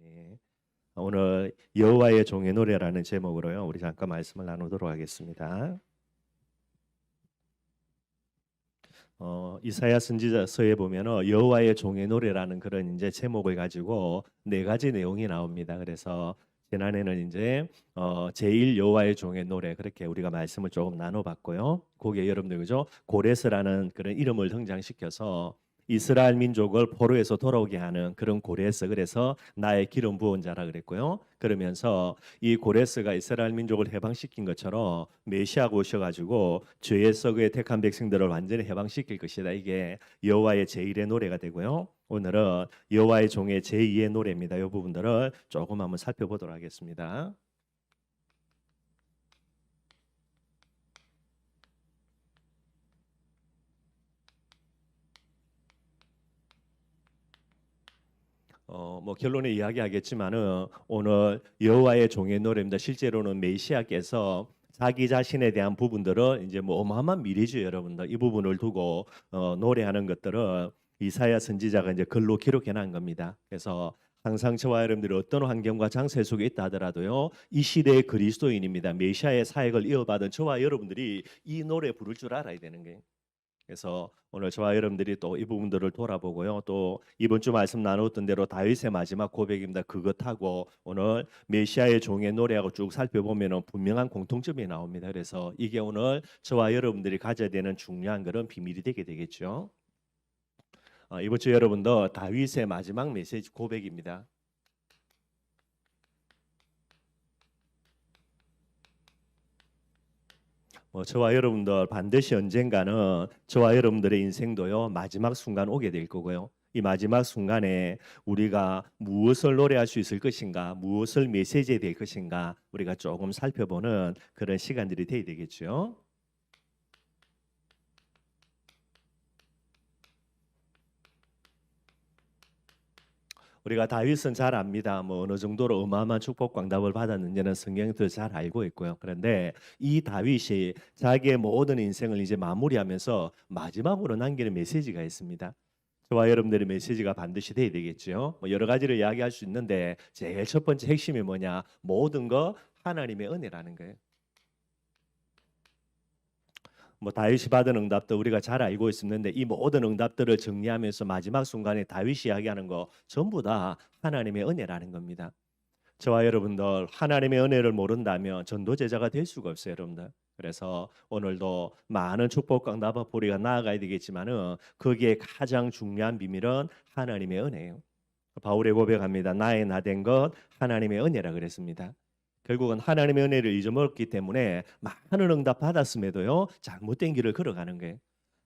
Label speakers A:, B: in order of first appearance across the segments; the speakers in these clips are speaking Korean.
A: 네. 오늘 여호와의 종의 노래라는 제목으로요. 우리 잠깐 말씀을 나누도록 하겠습니다. 이사야 선지자서에 보면은 여호와의 종의 노래라는 그런 이제 제목을 가지고 네 가지 내용이 나옵니다. 그래서 지난해는 이제 제일 여호와의 종의 노래 그렇게 우리가 말씀을 조금 나눠봤고요. 거기에 여러분들 그죠? 고레스라는 그런 이름을 등장시켜서 이스라엘 민족을 포로에서 돌아오게 하는 그런 고레스, 그래서 나의 기름 부은 자라 그랬고요. 그러면서 이 고레스가 이스라엘 민족을 해방시킨 것처럼 메시아가 오셔가지고 죄의 썩에 택한 백성들을 완전히 해방시킬 것이다. 이게 여호와의 제1의 노래가 되고요. 오늘은 여호와의 종의 제2의 노래입니다. 이 부분들을 조금 한번 살펴보도록 하겠습니다. 뭐 결론에 이야기하겠지만은 오늘 여호와의 종의 노래입니다. 실제로는 메시아께서 자기 자신에 대한 부분들을 이제 뭐 어마어마한 미래죠, 여러분들. 이 부분을 두고 노래하는 것들을 이사야 선지자가 이제 글로 기록해 놓은 겁니다. 그래서 항상 저와 여러분들이 어떤 환경과 장세 속에 있다 하더라도요, 이 시대의 그리스도인입니다. 메시아의 사역을 이어받은 저와 여러분들이 이 노래 부를 줄 알아야 되는 거예요. 그래서 오늘 저와 여러분들이 또 이 부분들을 돌아보고요. 또 이번 주 말씀 나눴던 대로 다윗의 마지막 고백입니다. 그것하고 오늘 메시아의 종의 노래하고 쭉 살펴보면 분명한 공통점이 나옵니다. 그래서 이게 오늘 저와 여러분들이 가져야 되는 중요한 그런 비밀이 되게 되겠죠. 이번 주 여러분도 다윗의 마지막 메시지 고백입니다. 저와 여러분들 반드시 언젠가는 저와 여러분들의 인생도요 마지막 순간 오게 될 거고요. 이 마지막 순간에 우리가 무엇을 노래할 수 있을 것인가, 무엇을 메시지에 될 것인가, 우리가 조금 살펴보는 그런 시간들이 돼야 되겠죠. 우리가 다윗은 잘 압니다. 뭐 어느 정도로 어마어마한 축복 광답을 받았는지는 성경에서 잘 알고 있고요. 그런데 이 다윗이 자기의 모든 인생을 이제 마무리하면서 마지막으로 남기는 메시지가 있습니다. 저와 여러분들의 메시지가 반드시 돼야 되겠죠. 뭐 여러 가지를 이야기할 수 있는데 제일 첫 번째 핵심이 뭐냐? 모든 거 하나님의 은혜라는 거예요. 뭐 다윗이 받은 응답도 우리가 잘 알고 있었는데 이 모든 응답들을 정리하면서 마지막 순간에 다윗이 이야기하는 거 전부 다 하나님의 은혜라는 겁니다. 저와 여러분들 하나님의 은혜를 모른다면 전도 제자가 될 수가 없어요, 여러분들. 그래서 오늘도 많은 축복과 응답 앞으로 우리가 나아가야 되겠지만은 거기에 가장 중요한 비밀은 하나님의 은혜예요. 바울의 고백합니다. 나의 나 된 것 하나님의 은혜라 그랬습니다. 결국은 하나님의 은혜를 잊어먹었기 때문에 많은 응답 받았음에도요 잘못된 길을 걸어가는 거예요.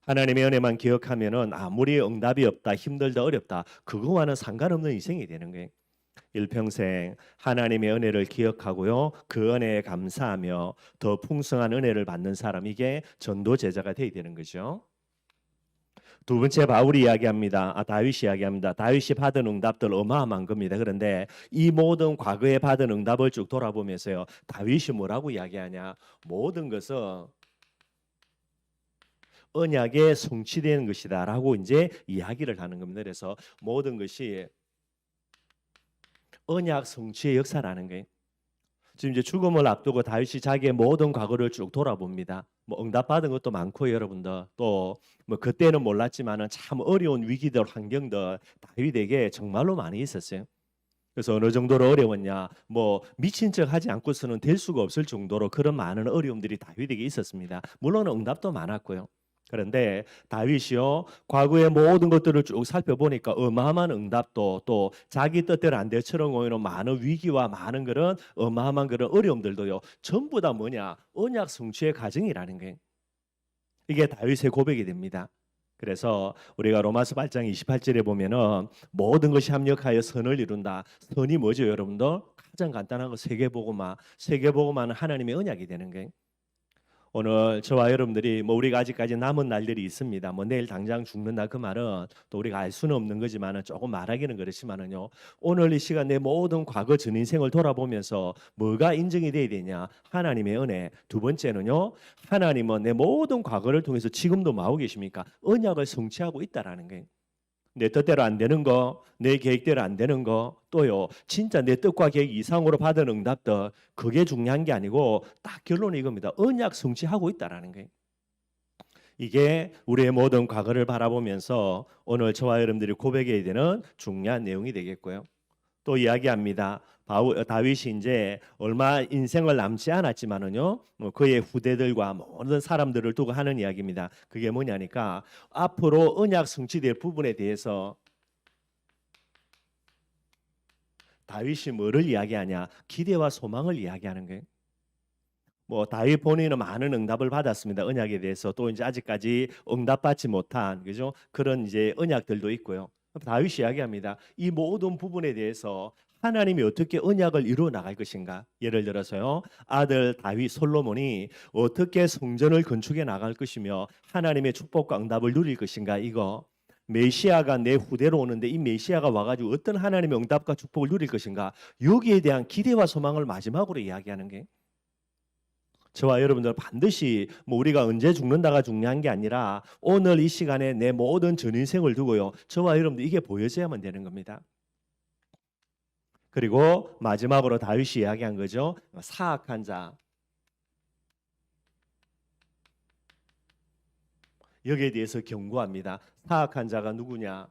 A: 하나님의 은혜만 기억하면은 아무리 응답이 없다, 힘들다, 어렵다 그거와는 상관없는 인생이 되는 거예요. 일평생 하나님의 은혜를 기억하고요 그 은혜에 감사하며 더 풍성한 은혜를 받는 사람, 이게 전도 제자가 되어야 되는 거죠. 두 번째 바울이 이야기합니다. 다윗이 이야기합니다. 다윗이 받은 응답들 어마어마한 겁니다. 그런데 이 모든 과거에 받은 응답을 쭉 돌아보면서요. 다윗이 뭐라고 이야기하냐? 모든 것은 언약에 성취되는 것이다라고 이제 이야기를 하는 겁니다. 그래서 모든 것이 언약 성취의 역사라는 거예요. 지금 이제 죽음을 앞두고 다윗이 자기의 모든 과거를 쭉 돌아봅니다. 뭐 응답받은 것도 많고 여러분들 또 뭐 그때는 몰랐지만은 참 어려운 위기들 환경들 다윗에게 정말로 많이 있었어요. 그래서 어느 정도로 어려웠냐? 뭐 미친 척 하지 않고서는 될 수가 없을 정도로 그런 많은 어려움들이 다윗에게 있었습니다. 물론 응답도 많았고요. 그런데 다윗이요 과거의 모든 것들을 쭉 살펴보니까 어마어마한 응답도 또 자기 뜻대로 안 될처럼 오히려 많은 위기와 많은 그런 어마어마한 그런 어려움들도요 전부 다 뭐냐 언약 성취의 과정이라는 거예요. 이게 다윗의 고백이 됩니다. 그래서 우리가 로마서 8장 28절에 보면은 모든 것이 합력하여 선을 이룬다. 선이 뭐죠, 여러분들? 가장 간단한 거 세계복음화. 세계복음화는 하나님의 언약이 되는 거예요. 오늘 저와 여러분들이 뭐 우리가 아직까지 남은 날들이 있습니다. 뭐 내일 당장 죽는다 그 말은 또 우리가 알 수는 없는 거지만은 조금 말하기는 그렇지만은요. 오늘 이 시간 내 모든 과거 전 인생을 돌아보면서 뭐가 인정이 돼야 되냐? 하나님의 은혜. 두 번째는요. 하나님은 내 모든 과거를 통해서 지금도 마고 계십니까? 언약을 성취하고 있다라는 거예요. 내 뜻대로 안 되는 거, 내 계획대로 안 되는 거, 또요, 진짜 내 뜻과 계획 이상으로 받은 응답들, 그게 중요한 게 아니고 딱 결론이 이겁니다. 언약 성취하고 있다라는 거예요. 이게 우리의 모든 과거를 바라보면서 오늘 저와 여러분들이 고백해야 되는 중요한 내용이 되겠고요. 또 이야기합니다. 다윗이 이제 얼마 인생을 남지 않았지만은요, 그의 후대들과 모든 사람들을 두고 하는 이야기입니다. 그게 뭐냐니까 앞으로 언약 성취될 부분에 대해서 다윗이 뭐를 이야기하냐? 기대와 소망을 이야기하는 거예요. 뭐 다윗 본인은 많은 응답을 받았습니다. 언약에 대해서 또 이제 아직까지 응답받지 못한 그죠? 그런 이제 언약들도 있고요. 다윗이 이야기합니다. 이 모든 부분에 대해서 하나님이 어떻게 언약을 이루어 나갈 것인가? 예를 들어서요. 아들 다윗 솔로몬이 어떻게 성전을 건축해 나갈 것이며 하나님의 축복과 응답을 누릴 것인가? 이거 메시아가 내 후대로 오는데 이 메시아가 와가지고 어떤 하나님의 응답과 축복을 누릴 것인가? 여기에 대한 기대와 소망을 마지막으로 이야기하는 게 저와 여러분들 반드시 뭐 우리가 언제 죽는다가 중요한 게 아니라 오늘 이 시간에 내 모든 전 인생을 두고요. 저와 여러분들 이게 보여져야만 되는 겁니다. 그리고 마지막으로 다윗이 이야기한 거죠. 사악한 자. 여기에 대해서 경고합니다. 사악한 자가 누구냐?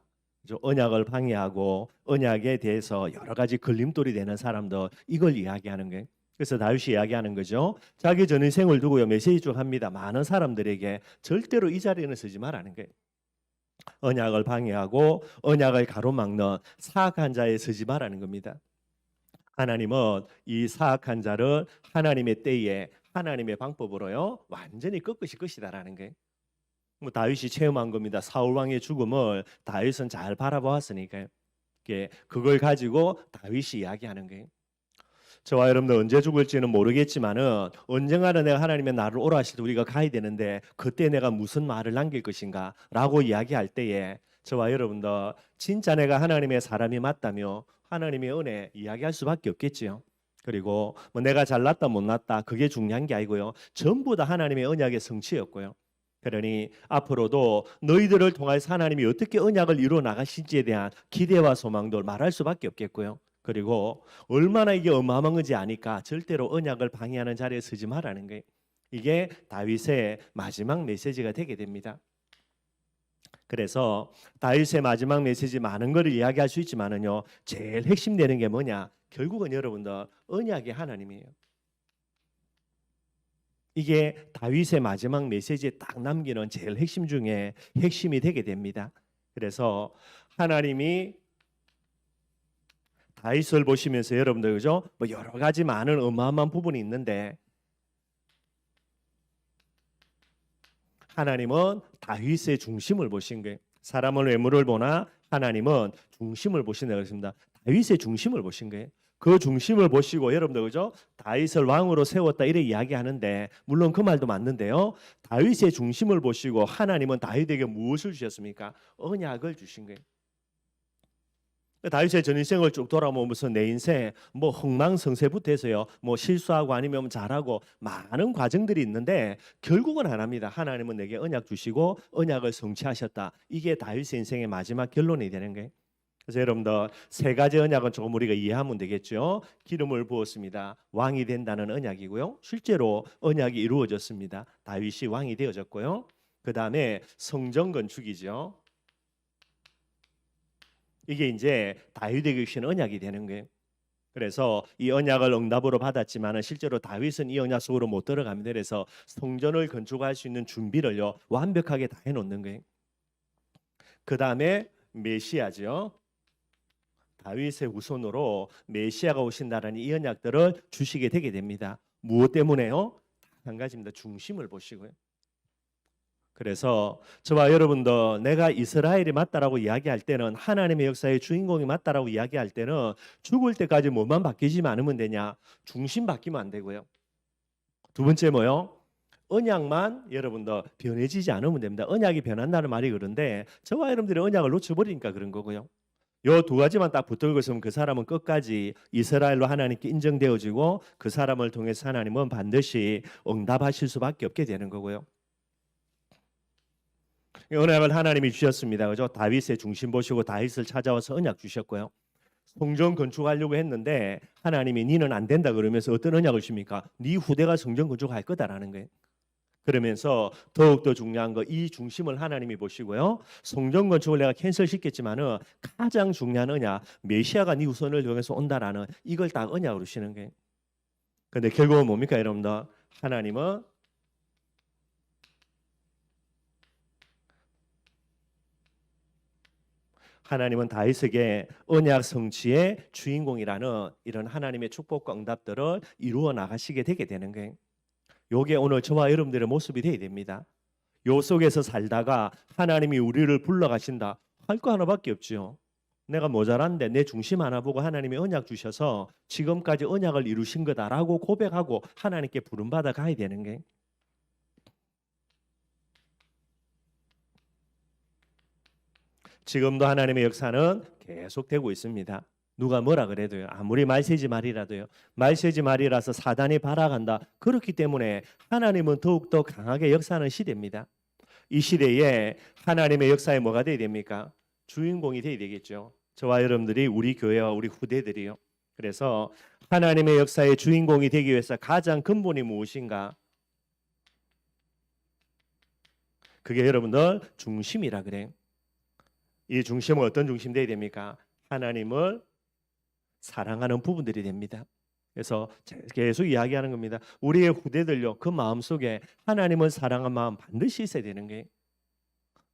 A: 언약을 방해하고 언약에 대해서 여러 가지 걸림돌이 되는 사람들 이걸 이야기하는 거예요. 그래서 다윗이 이야기하는 거죠. 자기 전 인생을 두고요 메시지 쭉 합니다. 많은 사람들에게 절대로 이 자리에는 서지 말라는 거예요. 언약을 방해하고 언약을 가로막는 사악한 자에 서지 말라는 겁니다. 하나님은 이 사악한 자를 하나님의 때에 하나님의 방법으로요 완전히 꺾으실 것이다라는 거예요. 뭐 다윗이 체험한 겁니다. 사울 왕의 죽음을 다윗은 잘 바라보았으니까요. 그걸 가지고 다윗이 이야기하는 거예요. 저와 여러분들 언제 죽을지는 모르겠지만은 언젠가는 내가 하나님의 나를 오라 하실 때 우리가 가야 되는데 그때 내가 무슨 말을 남길 것인가라고 이야기할 때에 저와 여러분들 진짜 내가 하나님의 사람이 맞다며 하나님의 은혜 이야기할 수밖에 없겠지요. 그리고 뭐 내가 잘났다 못났다 그게 중요한 게 아니고요. 전부 다 하나님의 언약의 성취였고요. 그러니 앞으로도 너희들을 통해서 하나님이 어떻게 언약을 이루어 나가실지에 대한 기대와 소망도 말할 수밖에 없겠고요. 그리고 얼마나 이게 어마어마한 건지 아니까 절대로 언약을 방해하는 자리에 서지 말라는 거예요. 이게 다윗의 마지막 메시지가 되게 됩니다. 그래서 다윗의 마지막 메시지 많은 것을 이야기할 수 있지만은요. 제일 핵심되는 게 뭐냐? 결국은 여러분들 언약의 하나님이에요. 이게 다윗의 마지막 메시지에 딱 남기는 제일 핵심 중에 핵심이 되게 됩니다. 그래서 하나님이 다윗을 보시면서 여러분들 그죠? 뭐 여러 가지 많은 어마어마한 부분이 있는데 하나님은 다윗의 중심을 보신 거예요. 사람은 외모를 보나 하나님은 중심을 보신다 그랬습니다. 다윗의 중심을 보신 거예요. 그 중심을 보시고 여러분들 그죠? 다윗을 왕으로 세웠다 이렇게 이야기하는데 물론 그 말도 맞는데요. 다윗의 중심을 보시고 하나님은 다윗에게 무엇을 주셨습니까? 언약을 주신 거예요. 다윗의 전 인생을 쭉 돌아보면서 내 인생 뭐 흥망성쇠부터 해서요 뭐 실수하고 아니면 잘하고 많은 과정들이 있는데 결국은 하나입니다. 하나님은 내게 언약 주시고 언약을 성취하셨다. 이게 다윗의 인생의 마지막 결론이 되는 거예요. 그래서 여러분들 세 가지 언약은 조금 우리가 이해하면 되겠죠. 기름을 부었습니다. 왕이 된다는 언약이고요. 실제로 언약이 이루어졌습니다. 다윗이 왕이 되어졌고요. 그 다음에 성전 건축이죠. 이게 이제 다윗에게 주신 언약이 되는 거예요. 그래서 이 언약을 응답으로 받았지만 실제로 다윗은 이 언약 속으로 못 들어갑니다. 그래서 성전을 건축할 수 있는 준비를요 완벽하게 다 해놓는 거예요. 그 다음에 메시아죠. 다윗의 후손으로 메시아가 오신다라는 이 언약들을 주시게 되게 됩니다. 무엇 때문에요? 한 가지입니다. 중심을 보시고요. 그래서 저와 여러분도 내가 이스라엘이 맞다라고 이야기할 때는 하나님의 역사의 주인공이 맞다라고 이야기할 때는 죽을 때까지 뭐만 바뀌지 않으면 되냐? 중심 바뀌면 안 되고요. 두 번째 뭐요? 언약만 여러분도 변해지지 않으면 됩니다. 언약이 변한다는 말이 그런데 저와 여러분들이 언약을 놓쳐버리니까 그런 거고요. 요 두 가지만 딱 붙들고 있으면 그 사람은 끝까지 이스라엘로 하나님께 인정되어지고 그 사람을 통해서 하나님은 반드시 응답하실 수밖에 없게 되는 거고요. 언약을 하나님이 주셨습니다. 그죠? 다윗의 중심 보시고 다윗을 찾아와서 언약 주셨고요. 성전 건축하려고 했는데 하나님이 니는 안 된다 그러면서 어떤 언약을 주십니까? 네 후대가 성전 건축할 거다라는 거예요. 그러면서 더욱더 중요한 거 이 중심을 하나님이 보시고요. 성전 건축을 내가 캔슬시켰지만은 가장 중요한 언약 메시아가 네 후손을 통해서 온다라는 이걸 딱 언약으로 주시는 거예요. 근데 결국은 뭡니까 여러분들? 하나님은 다윗에게 언약 성취의 주인공이라는 이런 하나님의 축복과 응답들을 이루어 나가시게 되게 되는 거예요. 요게 오늘 저와 여러분들의 모습이 되어야 됩니다. 요 속에서 살다가 하나님이 우리를 불러가신다 할 거 하나밖에 없죠. 내가 모자란데 내 중심 하나 보고 하나님이 언약 주셔서 지금까지 언약을 이루신 거다라고 고백하고 하나님께 부름받아 가야 되는 게 지금도 하나님의 역사는 계속되고 있습니다. 누가 뭐라 그래도요. 아무리 말세지 말이라도요. 말세지 말이라서 사단이 발악한다. 그렇기 때문에 하나님은 더욱더 강하게 역사하는 시대입니다. 이 시대에 하나님의 역사에 뭐가 돼야 됩니까? 주인공이 돼야 되겠죠. 저와 여러분들이 우리 교회와 우리 후대들이요. 그래서 하나님의 역사의 주인공이 되기 위해서 가장 근본이 무엇인가? 그게 여러분들 중심이라 그래요. 이 중심은 어떤 중심 돼야 됩니까? 하나님을 사랑하는 부분들이 됩니다. 그래서 계속 이야기하는 겁니다. 우리의 후대들요. 그 마음속에 하나님을 사랑한 마음 반드시 있어야 되는 게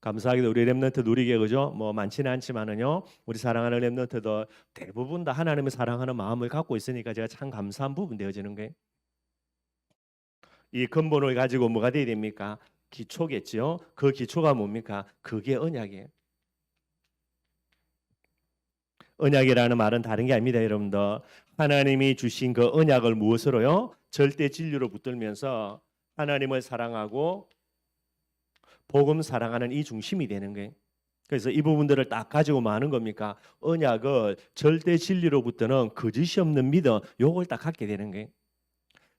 A: 감사하게도 우리 렘넌트 누리게 그죠? 뭐 많지는 않지만은요. 우리 사랑하는 렘넌트들 대부분 다 하나님을 사랑하는 마음을 갖고 있으니까 제가 참 감사한 부분 되어지는 게 이 근본을 가지고 뭐가 돼야 됩니까? 기초겠죠. 그 기초가 뭡니까? 그게 언약이에요. 언약이라는 말은 다른 게 아닙니다, 여러분들. 하나님이 주신 그 언약을 무엇으로요? 절대 진리로 붙들면서 하나님을 사랑하고 복음 사랑하는 이 중심이 되는 거예요. 그래서 이 부분들을 딱 가지고 뭐 하는 겁니까? 언약을 절대 진리로 붙드는 거짓이 없는 믿음, 요걸 딱 갖게 되는 거예요.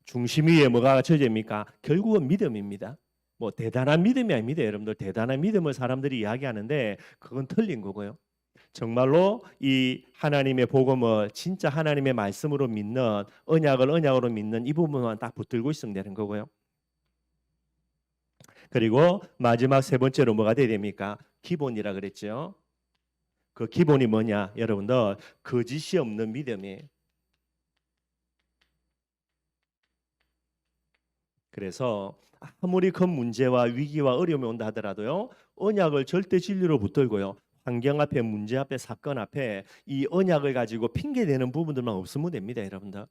A: 중심 위에 뭐가 처집니까? 결국은 믿음입니다. 뭐 대단한 믿음이 아닙니다, 여러분들. 대단한 믿음을 사람들이 이야기하는데 그건 틀린 거고요. 정말로 이 하나님의 복음을 진짜 하나님의 말씀으로 믿는 언약을 언약으로 믿는 이 부분만 딱 붙들고 있으면 되는 거고요. 그리고 마지막 세 번째로 뭐가 돼야 됩니까? 기본이라 그랬죠. 그 기본이 뭐냐? 여러분들 거짓이 없는 믿음이에요. 그래서 아무리 큰 문제와 위기와 어려움이 온다 하더라도요. 언약을 절대 진리로 붙들고요. 환경 앞에 문제 앞에 사건 앞에 이 언약을 가지고 핑계대는 부분들만 없으면 됩니다, 여러분들.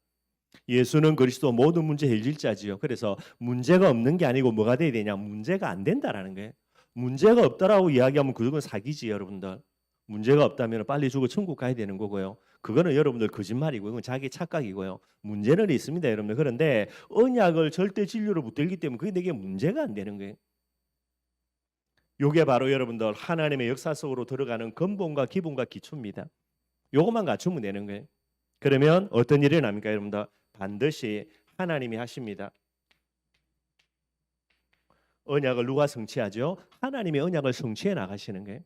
A: 예수는 그리스도 모든 문제 해결자지요. 그래서 문제가 없는 게 아니고 뭐가 돼야 되냐? 문제가 안 된다라는 거예요. 문제가 없다라고 이야기하면 그건 사기지, 여러분들. 문제가 없다면 빨리 죽어 천국 가야 되는 거고요. 그거는 여러분들 거짓말이고요. 그건 자기 착각이고요. 문제는 있습니다, 여러분들. 그런데 언약을 절대 진리로 붙들기 때문에 그게 내게 문제가 안 되는 거예요. 요게 바로 여러분들 하나님의 역사 속으로 들어가는 근본과 기본과 기초입니다. 요것만 갖추면 되는 거예요. 그러면 어떤 일이 납니까, 여러분들? 반드시 하나님이 하십니다. 언약을 누가 성취하죠? 하나님이 언약을 성취해 나가시는 거예요.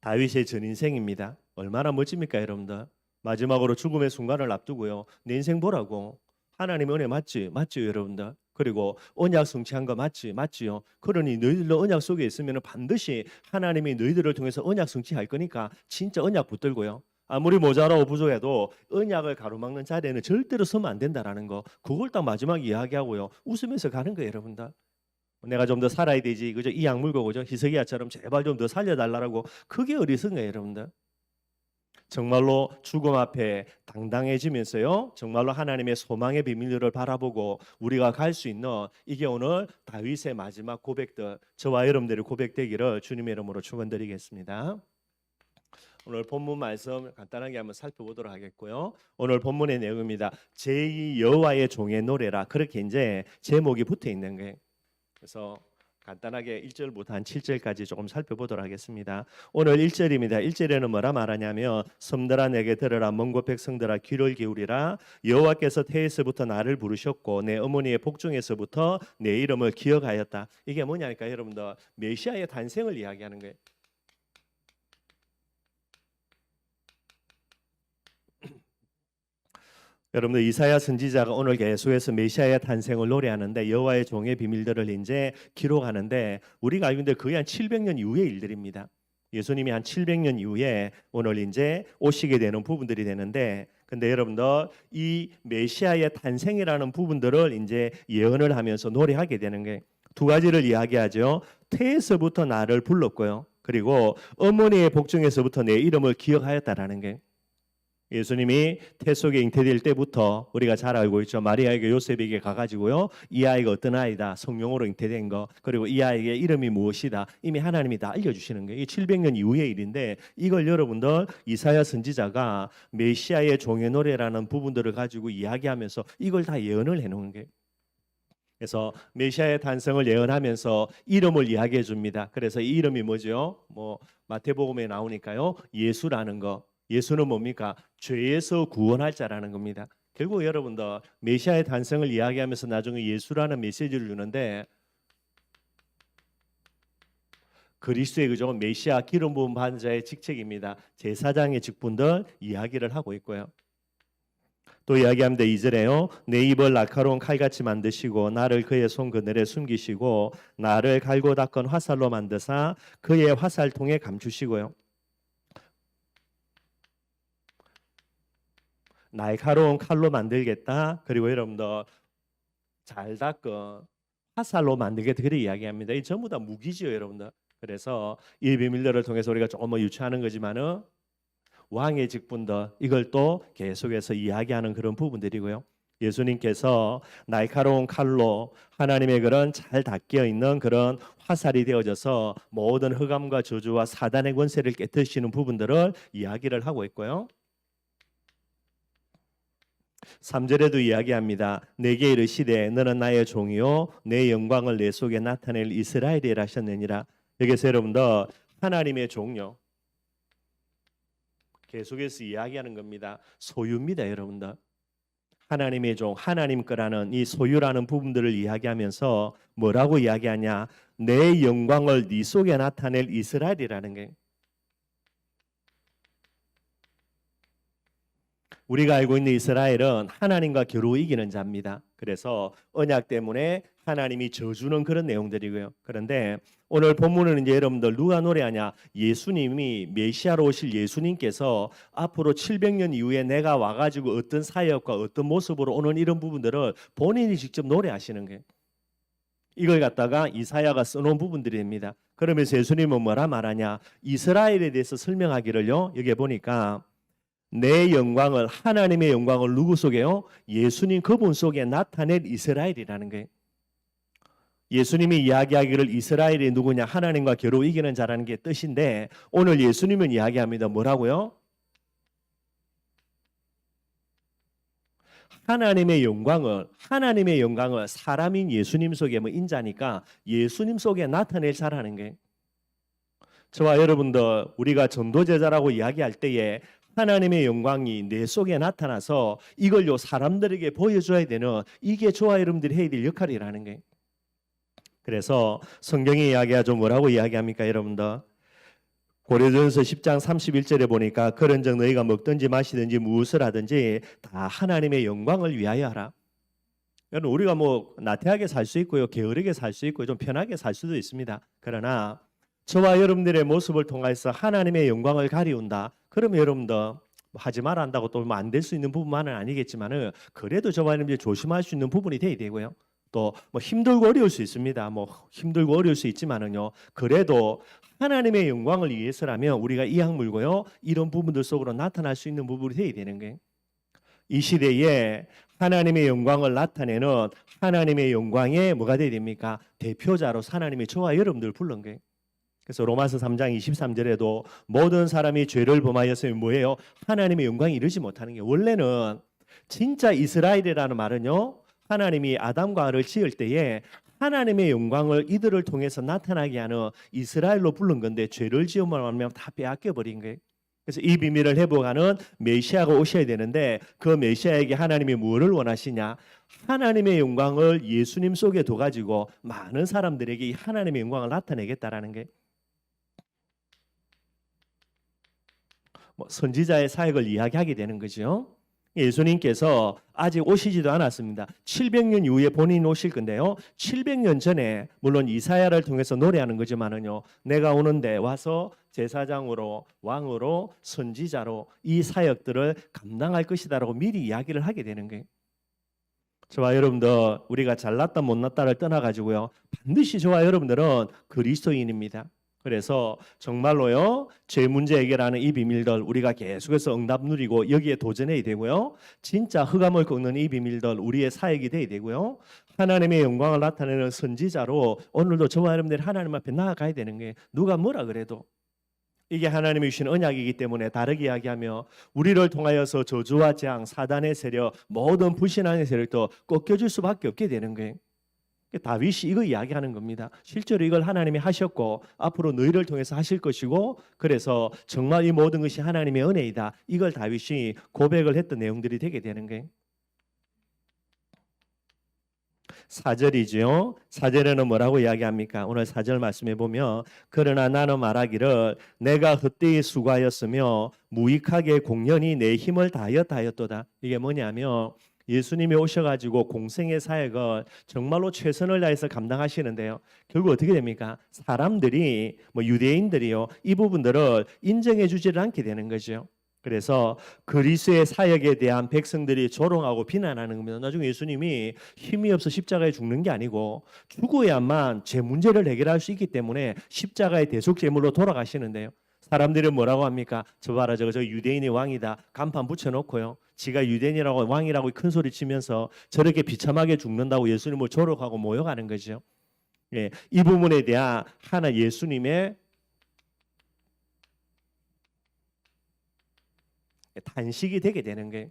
A: 다윗의 전 인생입니다. 얼마나 멋집니까, 여러분들? 마지막으로 죽음의 순간을 앞두고요. 내 인생 보라고. 하나님의 은혜 맞지? 맞지요, 여러분들? 그리고 언약 성취한 거 맞지? 맞지요? 그러니 너희들도 언약 속에 있으면 반드시 하나님이 너희들을 통해서 언약 성취할 거니까 진짜 언약 붙들고요. 아무리 모자라고 부족해도 언약을 가로막는 자리에는 절대로 서면 안 된다라는 거. 그걸 딱 마지막에 이야기하고요. 웃으면서 가는 거예요, 여러분들. 내가 좀 더 살아야 되지. 그죠? 이 약물고 그죠? 히스기야처럼 제발 좀 더 살려달라고. 그게 어리석은 거예요, 여러분들. 정말로 죽음 앞에 당당해지면서요. 정말로 하나님의 소망의 비밀들을 바라보고 우리가 갈 수 있는 이게 오늘 다윗의 마지막 고백들, 저와 여러분들의 고백되기를 주님의 이름으로 축원드리겠습니다. 오늘 본문 말씀 간단하게 한번 살펴보도록 하겠고요. 오늘 본문의 내용입니다. 제2 여호와의 종의 노래라. 그렇게 이제 제목이 붙어 있는 거예요. 그래서 간단하게 1절부터 한 7절까지 조금 살펴보도록 하겠습니다. 오늘 1절입니다. 1절에는 뭐라 말하냐면 섬들아 내게 들으라 먼 곳 백성들아 귀를 기울이라 여호와께서 태에서부터 나를 부르셨고 내 어머니의 복중에서부터 내 이름을 기억하였다. 이게 뭐냐니까 여러분들 메시아의 탄생을 이야기하는 거예요. 여러분들 이사야 선지자가 오늘 계속해서 메시아의 탄생을 노래하는데 여호와의 종의 비밀들을 이제 기록하는데 우리가 알고 있는데 거의 한 700년 이후의 일들입니다. 예수님이 한 700년 이후에 오늘 이제 오시게 되는 부분들이 되는데 근데 여러분들 이 메시아의 탄생이라는 부분들을 이제 예언을 하면서 노래하게 되는 게 두 가지를 이야기하죠. 태에서부터 나를 불렀고요. 그리고 어머니의 복중에서부터 내 이름을 기억하였다라는 게 예수님이 태 속에 잉태될 때부터 우리가 잘 알고 있죠. 마리아에게 요셉에게 가가지고요. 이 아이가 어떤 아이다. 성령으로 잉태된 거. 그리고 이 아이의 이름이 무엇이다. 이미 하나님이 다 알려주시는 거예요. 이 700년 이후의 일인데 이걸 여러분들 이사야 선지자가 메시아의 종의 노래라는 부분들을 가지고 이야기하면서 이걸 다 예언을 해놓은 거예요. 그래서 메시아의 탄생을 예언하면서 이름을 이야기해 줍니다. 그래서 이 이름이 뭐죠? 뭐 마태복음에 나오니까요. 예수라는 거. 예수는 뭡니까? 죄에서 구원할 자라는 겁니다. 결국 여러분들 메시아의 탄생을 이야기하면서 나중에 예수라는 메시지를 주는데 그리스도의 그죠? 메시아 기름 부음 받은 자의 직책입니다. 제사장의 직분들 이야기를 하고 있고요. 또 이야기합니다. 2절에요. 내 입을 날카로운 칼같이 만드시고 나를 그의 손 그늘에 숨기시고 나를 갈고 닦은 화살로 만드사 그의 화살통에 감추시고요. 날카로운 칼로 만들겠다. 그리고 여러분들 잘 닦은 화살로 만들겠다. 그렇게 이야기합니다. 이 전부 다 무기지요, 여러분들. 그래서 이 비밀들을 통해서 우리가 조금 유추하는 거지만은 왕의 직분들 이걸 또 계속해서 이야기하는 그런 부분들이고요. 예수님께서 날카로운 칼로 하나님의 그런 잘 닦여 있는 그런 화살이 되어져서 모든 흑암과 저주와 사단의 권세를 깨뜨리시는 부분들을 이야기를 하고 있고요. 3절에도 이야기합니다. 내게 이르시되 너는 나의 종이요 내 영광을 내 속에 나타낼 이스라엘이라 하셨느니라. 여기서 여러분들 하나님의 종요 계속해서 이야기하는 겁니다. 소유입니다, 여러분들. 하나님의 종, 하나님 거라는 이 소유라는 부분들을 이야기하면서 뭐라고 이야기하냐? 내 영광을 네 속에 나타낼 이스라엘이라는 게 우리가 알고 있는 이스라엘은 하나님과 겨루 이기는 자입니다. 그래서 언약 때문에 하나님이 져주는 그런 내용들이고요. 그런데 오늘 본문은 이제 여러분들 누가 노래하냐? 예수님이 메시아로 오실 예수님께서 앞으로 700년 이후에 내가 와가지고 어떤 사역과 어떤 모습으로 오는 이런 부분들을 본인이 직접 노래하시는 거예요. 이걸 갖다가 이사야가 써놓은 부분들입니다. 그러면서 예수님은 뭐라 말하냐? 이스라엘에 대해서 설명하기를요. 여기 보니까 내 영광을 하나님의 영광을 누구 속에요? 예수님 그분 속에 나타낼 이스라엘이라는 거예요. 예수님이 이야기하기를 이스라엘이 누구냐? 하나님과 겨루 이기는 자라는 게 뜻인데 오늘 예수님은 이야기합니다. 뭐라고요? 하나님의 영광을 사람인 예수님 속에 뭐 인자니까 예수님 속에 나타낼 자라는 게 저와 여러분들 우리가 전도제자라고 이야기할 때에 하나님의 영광이 내 속에 나타나서 이걸요 사람들에게 보여줘야 되는 이게 저와 여러분들이 해야 될 역할이라는 게 그래서 성경이 이야기하죠. 뭐라고 이야기합니까 여러분들? 고린도전서 10장 31절에 보니까 그런즉 너희가 먹든지 마시든지 무엇을 하든지 다 하나님의 영광을 위하여 하라. 여러분 우리가 뭐 나태하게 살 수 있고요. 게으르게 살 수 있고요. 좀 편하게 살 수도 있습니다. 그러나 저와 여러분들의 모습을 통해서 하나님의 영광을 가리운다. 그러면 여러분들 하지 말아 한다고 또 안 될 수 있는 부분만은 아니겠지만은 그래도 저와 여러분들이 조심할 수 있는 부분이 돼야 되고요. 또 뭐 힘들고 어려울 수 있습니다. 뭐 힘들고 어려울 수 있지만은요. 그래도 하나님의 영광을 위해서라면 우리가 이악물고요. 이런 부분들 속으로 나타날 수 있는 부분이 돼야 되는 거예요. 이 시대에 하나님의 영광을 나타내는 하나님의 영광의 뭐가 돼야 됩니까? 대표자로 하나님이 저와 여러분들 부른 거예요. 그래서 로마서 3장 23절에도 모든 사람이 죄를 범하였으면 뭐예요? 하나님의 영광이 이르지 못하는 게 원래는 진짜 이스라엘이라는 말은요. 하나님이 아담과 하와를 지을 때에 하나님의 영광을 이들을 통해서 나타나게 하는 이스라엘로 부른 건데 죄를 지음으로 하면 다 빼앗겨 버린 거예요. 그래서 이 비밀을 회복하는 메시아가 오셔야 되는데 그 메시아에게 하나님이 무엇을 원하시냐? 하나님의 영광을 예수님 속에 둬가지고 많은 사람들에게 이 하나님의 영광을 나타내겠다라는 게 선지자의 사역을 이야기하게 되는 거죠. 예수님께서 아직 오시지도 않았습니다. 700년 이후에 본인이 오실 건데요. 700년 전에 물론 이사야를 통해서 노래하는 거지만은요. 내가 오는데 와서 제사장으로 왕으로 선지자로 이 사역들을 감당할 것이다라고 미리 이야기를 하게 되는 거예요. 저와 여러분들 우리가 잘났다 못났다를 떠나가지고요. 반드시 저와 여러분들은 그리스도인입니다. 그래서 정말로요 죄 문제 해결하는 이 비밀들 우리가 계속해서 응답 누리고 여기에 도전해야 되고요. 진짜 흑암을 꺾는 이 비밀들 우리의 사역이 돼야 되고요. 하나님의 영광을 나타내는 선지자로 오늘도 저와 여러분들이 하나님 앞에 나아가야 되는 게 누가 뭐라 그래도 이게 하나님이 주신 언약이기 때문에 다르게 이야기하며 우리를 통하여서 저주와 재앙, 사단의 세력, 모든 불신앙의 세력도 꺾여줄 수밖에 없게 되는 거예요. 다윗이 이거 이야기하는 겁니다. 실제로 이걸 하나님이 하셨고 앞으로 너희를 통해서 하실 것이고 그래서 정말 이 모든 것이 하나님의 은혜이다. 이걸 다윗이 고백을 했던 내용들이 되게 되는 거예요. 4절이죠. 4절에는 뭐라고 이야기합니까? 오늘 4절 말씀해 보면 그러나 나는 말하기를 내가 헛되이 수고하였으며 무익하게 공연히 내 힘을 다하였도다. 이게 뭐냐면 예수님이 오셔가지고 공생의 사역을 정말로 최선을 다해서 감당하시는데요. 결국 어떻게 됩니까? 사람들이 유대인들이요 이 부분들을 인정해 주지를 않게 되는 거죠. 그래서 그리스도의 사역에 대한 백성들이 조롱하고 비난하는 겁니다. 나중에 예수님이 힘이 없어 십자가에 죽는 게 아니고 죽어야만 제 문제를 해결할 수 있기 때문에 십자가의 대속 제물로 돌아가시는데요. 사람들은 뭐라고 합니까? 저 봐라 저 유대인이 왕이다. 간판 붙여놓고요. 지가 유대인이라고 왕이라고 큰 소리 치면서 저렇게 비참하게 죽는다고 예수님을 조롱하고 모욕하는 거죠. 예, 이 부분에 대한 하나 예수님의 단식이 되게 되는 거예요.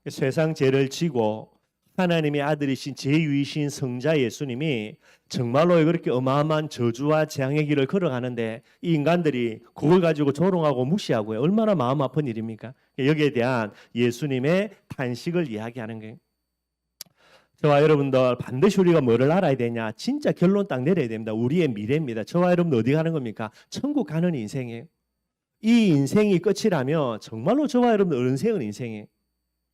A: 세상 죄를 지고 하나님의 아들이신 제유이신 성자 예수님이 정말로 그렇게 어마어마한 저주와 재앙의 길을 걸어가는데 이 인간들이 그걸 가지고 조롱하고 무시하고요. 얼마나 마음 아픈 일입니까? 여기에 대한 예수님의 단식을 이야기하는 거예요. 저와 여러분들 반드시 우리가 뭐를 알아야 되냐? 진짜 결론 딱 내려야 됩니다. 우리의 미래입니다. 저와 여러분 어디 가는 겁니까? 천국 가는 인생이에요. 이 인생이 끝이라면 정말로 저와 여러분들 은세은 인생이에요.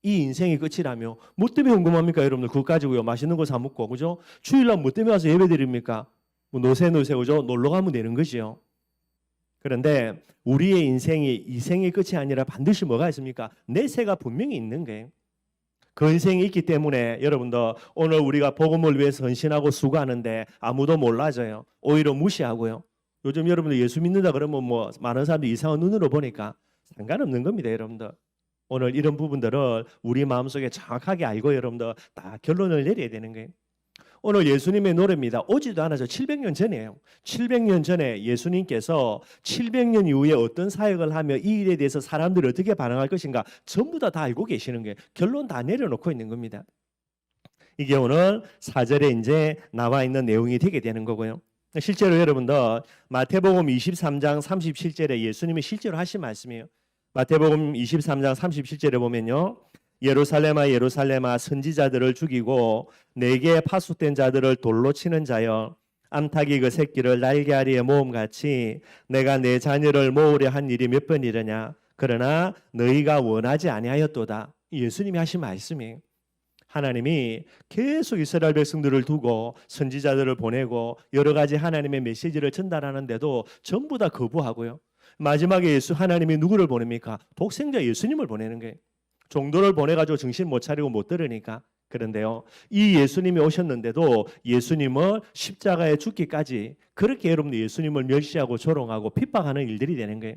A: 이 인생이 끝이라며 뭐 때문에 궁금합니까 여러분들? 그거 가지고요 맛있는 거 사 먹고 그죠? 주일날 뭐 때문에 와서 예배 드립니까? 뭐 노세 그죠? 놀러 가면 되는 거지요. 그런데 우리의 인생이 이 생의 끝이 아니라 반드시 뭐가 있습니까? 내세가 분명히 있는 거예요. 그 인생이 있기 때문에 여러분들 오늘 우리가 복음을 위해서 헌신하고 수고하는데 아무도 몰라져요. 오히려 무시하고요. 요즘 여러분들 예수 믿는다 그러면 뭐 많은 사람들이 이상한 눈으로 보니까 상관없는 겁니다 여러분들. 오늘 이런 부분들을 우리 마음속에 정확하게 알고 여러분들 딱 결론을 내려야 되는 거예요. 오늘 예수님의 노래입니다. 오지도 않아서 700년 전이에요. 700년 전에 예수님께서 700년 이후에 어떤 사역을 하며 이 일에 대해서 사람들이 어떻게 반응할 것인가 전부 다 알고 계시는 거예요. 결론 다 내려놓고 있는 겁니다. 이게 오늘 4절에 이제 나와 있는 내용이 되게 되는 거고요. 실제로 여러분들 마태복음 23장 37절에 예수님이 실제로 하신 말씀이에요. 마태복음 23장 37절에 보면요. 예루살렘아 예루살렘아 선지자들을 죽이고 내게 파수된 자들을 돌로 치는 자여 암탉이 그 새끼를 날개아리에 모음같이 내가 내 자녀를 모으려 한 일이 몇 번이려냐 그러나 너희가 원하지 아니하였도다. 예수님이 하신 말씀이에요. 하나님이 계속 이스라엘 백성들을 두고 선지자들을 보내고 여러 가지 하나님의 메시지를 전달하는데도 전부 다 거부하고요. 마지막에 하나님이 누구를 보냅니까? 독생자 예수님을 보내는 거예요. 종도를 보내가지고 정신 못 차리고 못 들으니까. 그런데요, 이 예수님이 오셨는데도 예수님을 십자가에 죽기까지 그렇게 여러분들 예수님을 멸시하고 조롱하고 핍박하는 일들이 되는 거예요.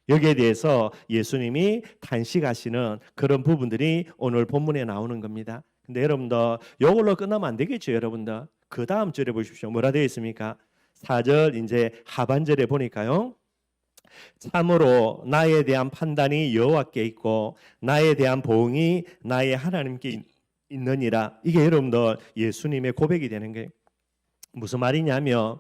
A: 여기에 대해서 예수님이 단식하시는 그런 부분들이 오늘 본문에 나오는 겁니다. 근데 여러분들 이걸로 끝나면 안 되겠죠, 여러분들. 그 다음 절에 보십시오. 뭐라 되어 있습니까? 4절 이제 하반절에 보니까요. 참으로 나에 대한 판단이 여호와께 있고 나에 대한 보응이 나의 하나님께 있느니라. 이게 여러분들 예수님의 고백이 되는 거예요. 무슨 말이냐면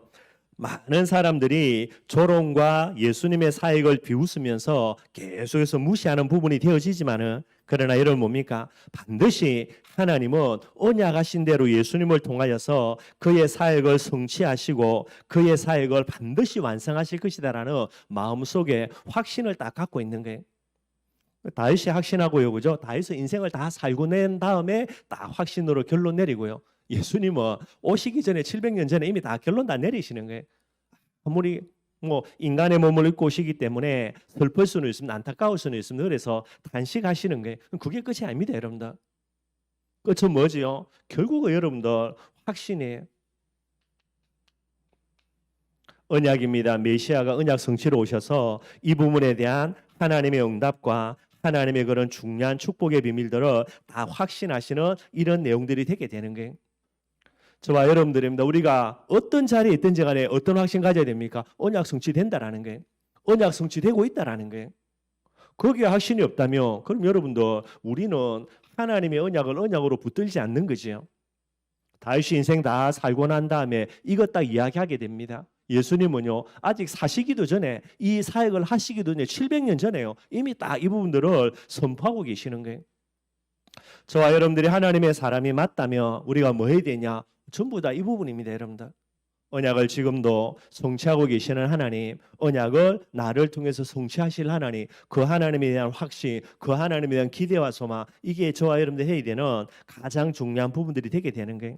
A: 많은 사람들이 조롱과 예수님의 사역을 비웃으면서 계속해서 무시하는 부분이 되어지지만은, 그러나 여러분 뭡니까? 반드시 하나님은 언약하신 대로 예수님을 통하여서 그의 사역을 성취하시고 그의 사역을 반드시 완성하실 것이다라는 마음속에 확신을 딱 갖고 있는 거예요. 다윗이 확신하고요, 그죠? 다윗은 인생을 다 살고 낸 다음에 딱 확신으로 결론 내리고요. 예수님은 오시기 전에 700년 전에 이미 다 결론 다 내리시는 거예요. 아무리 뭐 인간의 몸을 입고 오시기 때문에 슬플 수는 있습니다. 안타까울 수는 있습니다. 그래서 단식하시는 거예요. 그게 끝이 아닙니다, 여러분들. 끝은 뭐지요? 결국은 여러분들 확신이에요. 언약입니다. 메시아가 언약 성취로 오셔서 이 부분에 대한 하나님의 응답과 하나님의 그런 중요한 축복의 비밀들을 다 확신하시는 이런 내용들이 되게 되는 거예요. 저와 여러분들입니다. 우리가 어떤 자리에 있든지 간에 어떤 확신 가져야 됩니까? 언약 성취된다라는 거예요. 언약 성취되고 있다라는 거예요. 거기에 확신이 없다면 그럼 여러분들 우리는 하나님의 언약을 언약으로 붙들지 않는 거지요. 다윗이 인생 다 살고 난 다음에 이것 딱 이야기하게 됩니다. 예수님은요 아직 사시기도 전에 이 사역을 하시기도 전에 700년 전에요 이미 딱 이 부분들을 선포하고 계시는 거예요. 저와 여러분들이 하나님의 사람이 맞다면 우리가 뭐 해야 되냐? 전부 다 이 부분입니다, 여러분들. 언약을 지금도 성취하고 계시는 하나님, 언약을 나를 통해서 성취하실 하나님, 그 하나님에 대한 확신, 그 하나님에 대한 기대와 소망, 이게 저와 여러분들 해야 되는 가장 중요한 부분들이 되게 되는 거예요.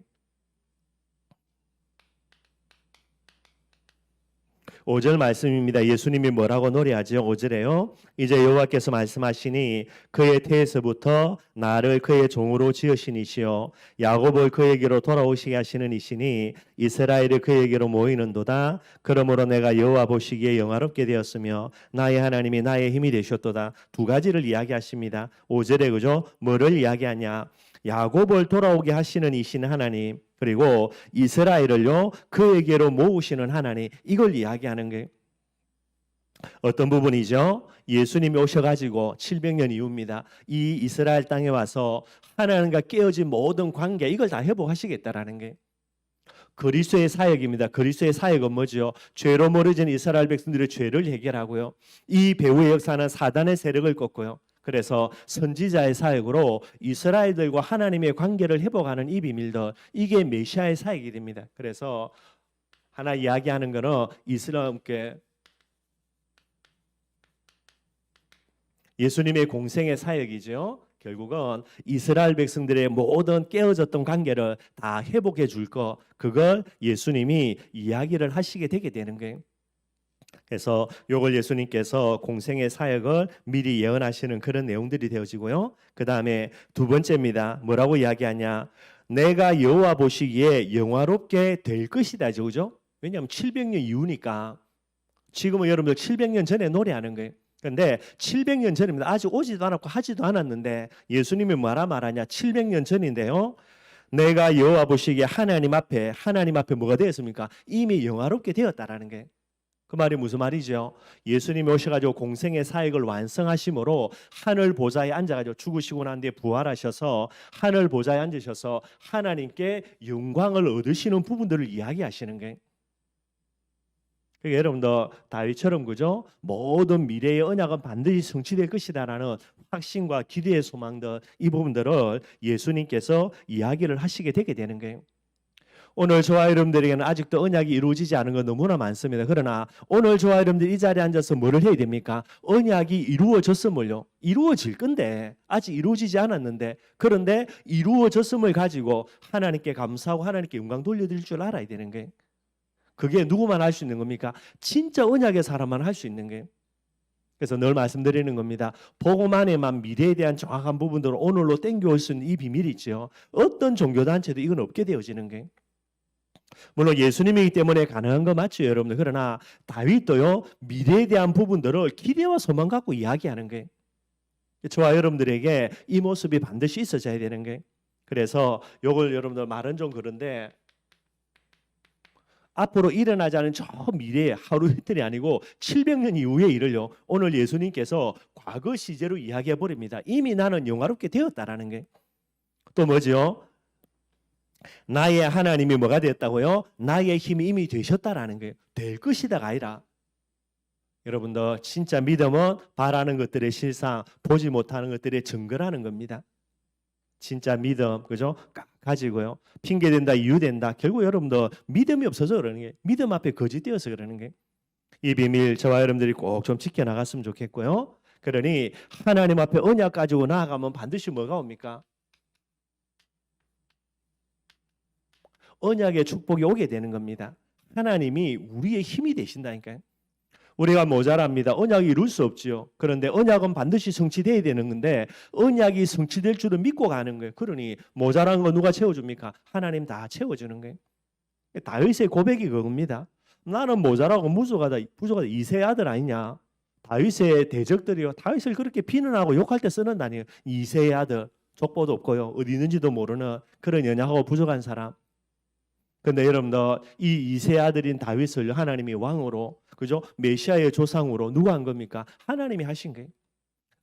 A: 5절 말씀입니다. 예수님이 뭐라고 노래하죠? 5절에요. 이제 여호와께서 말씀하시니 그의 태에서부터 나를 그의 종으로 지으신 이시요 야곱을 그에게로 돌아오시게 하시는 이시니 이스라엘이 그에게로 모이는도다. 그러므로 내가 여호와 보시기에 영화롭게 되었으며 나의 하나님이 나의 힘이 되셨도다. 두 가지를 이야기하십니다. 5절에 그죠? 뭐를 이야기하냐? 야곱을 돌아오게 하시는 이신 하나님, 그리고 이스라엘을요 그에게로 모으시는 하나님, 이걸 이야기하는 거예요. 어떤 부분이죠? 예수님이 오셔가지고 700년 이후입니다. 이 이스라엘 땅에 와서 하나님과 깨어진 모든 관계 이걸 다 회복하시겠다라는 게 그리스도의 사역입니다. 그리스도의 사역은 뭐죠? 죄로 멀어진 이스라엘 백성들의 죄를 해결하고요. 이 배후의 역사는 사단의 세력을 꺾고요. 그래서 선지자의 사역으로 이스라엘들과 하나님의 관계를 회복하는 이 비밀들, 이게 메시아의 사역이 됩니다. 그래서 하나 이야기하는 거는 이스라엘께 예수님의 공생의 사역이죠. 결국은 이스라엘 백성들의 모든 깨어졌던 관계를 다 회복해 줄 거, 그걸 예수님이 이야기를 하시게 되게 되는 거예요. 그래서 이걸 예수님께서 공생의 사역을 미리 예언하시는 그런 내용들이 되어지고요. 그 다음에 두 번째입니다. 뭐라고 이야기하냐? 내가 여호와 보시기에 영화롭게 될 것이다. 그죠? 왜냐하면 700년 이후니까. 지금은 여러분들 700년 전에 노래하는 거예요. 그런데 700년 전입니다. 아직 오지도 않았고 하지도 않았는데 예수님이 뭐라 말하냐? 700년 전인데요. 내가 여호와 보시기에 하나님 앞에 뭐가 되었습니까? 이미 영화롭게 되었다라는 게. 그 말이 무슨 말이죠? 예수님이 오셔가지고 공생의 사역을 완성하심으로 하늘 보좌에 앉아가지고 죽으시고 난 뒤에 부활하셔서 하늘 보좌에 앉으셔서 하나님께 영광을 얻으시는 부분들을 이야기하시는 게. 그러니까 여러분들 다윗처럼 그죠? 모든 미래의 언약은 반드시 성취될 것이다라는 확신과 기대의 소망들, 이 부분들을 예수님께서 이야기를 하시게 되게 되는 거예요. 오늘 저와 여러분들에게는 아직도 언약이 이루어지지 않은 건 너무나 많습니다. 그러나 오늘 저와 여러분들 이 자리에 앉아서 뭐를 해야 됩니까? 언약이 이루어졌음을요. 이루어질 건데 아직 이루어지지 않았는데, 그런데 이루어졌음을 가지고 하나님께 감사하고 하나님께 영광 돌려드릴 줄 알아야 되는 거예요. 그게 누구만 할 수 있는 겁니까? 진짜 언약의 사람만 할 수 있는 거예요. 그래서 늘 말씀드리는 겁니다. 복음 안에만 미래에 대한 정확한 부분들을 오늘로 땡겨올 수 있는 이 비밀이 있죠. 어떤 종교단체도 이건 없게 되어지는 거예요. 물론 예수님이기 때문에 가능한 거 맞죠, 여러분들. 그러나 다윗도요 미래에 대한 부분들을 기대와 소망 갖고 이야기하는 거예요. 저와 여러분들에게 이 모습이 반드시 있어져야 되는 거예요. 그래서 이걸 여러분들 말은 좀 그런데 앞으로 일어나지 않은 저 미래에 하루 이틀이 아니고 700년 이후의 일을요 오늘 예수님께서 과거 시제로 이야기해 버립니다. 이미 나는 영화롭게 되었다라는 게. 또 뭐죠? 나의 하나님이 뭐가 됐다고요? 나의 힘이 이미 되셨다라는 거예요. 될 것이다가 아니라. 여러분들 진짜 믿음은 바라는 것들의 실상, 보지 못하는 것들의 증거라는 겁니다. 진짜 믿음, 그죠? 가지고요. 핑계된다, 이유된다. 결국 여러분들 믿음이 없어서 그러는 게, 믿음 앞에 거짓되어서 그러는 게, 이 비밀 저와 여러분들이 꼭 좀 지켜나갔으면 좋겠고요. 그러니 하나님 앞에 언약 가지고 나아가면 반드시 뭐가 옵니까? 언약의 축복이 오게 되는 겁니다. 하나님이 우리의 힘이 되신다니까요. 우리가 모자랍니다. 언약이 이룰 수 없지요. 그런데 언약은 반드시 성취돼야 되는 건데 언약이 성취될 줄을 믿고 가는 거예요. 그러니 모자란 거 누가 채워줍니까? 하나님 다 채워주는 거예요. 다윗의 고백이 그겁니다. 나는 모자라고 부족하다 이세 아들 아니냐. 다윗의 대적들이요. 다윗을 그렇게 비난하고 욕할 때 쓰는다니요. 이세의 아들, 족보도 없고요. 어디 있는지도 모르는 그런 연약하고 부족한 사람. 근데 여러분들 이 이세 아들인 다윗을 하나님이 왕으로, 그죠? 메시아의 조상으로 누가 한 겁니까? 하나님이 하신 거예요.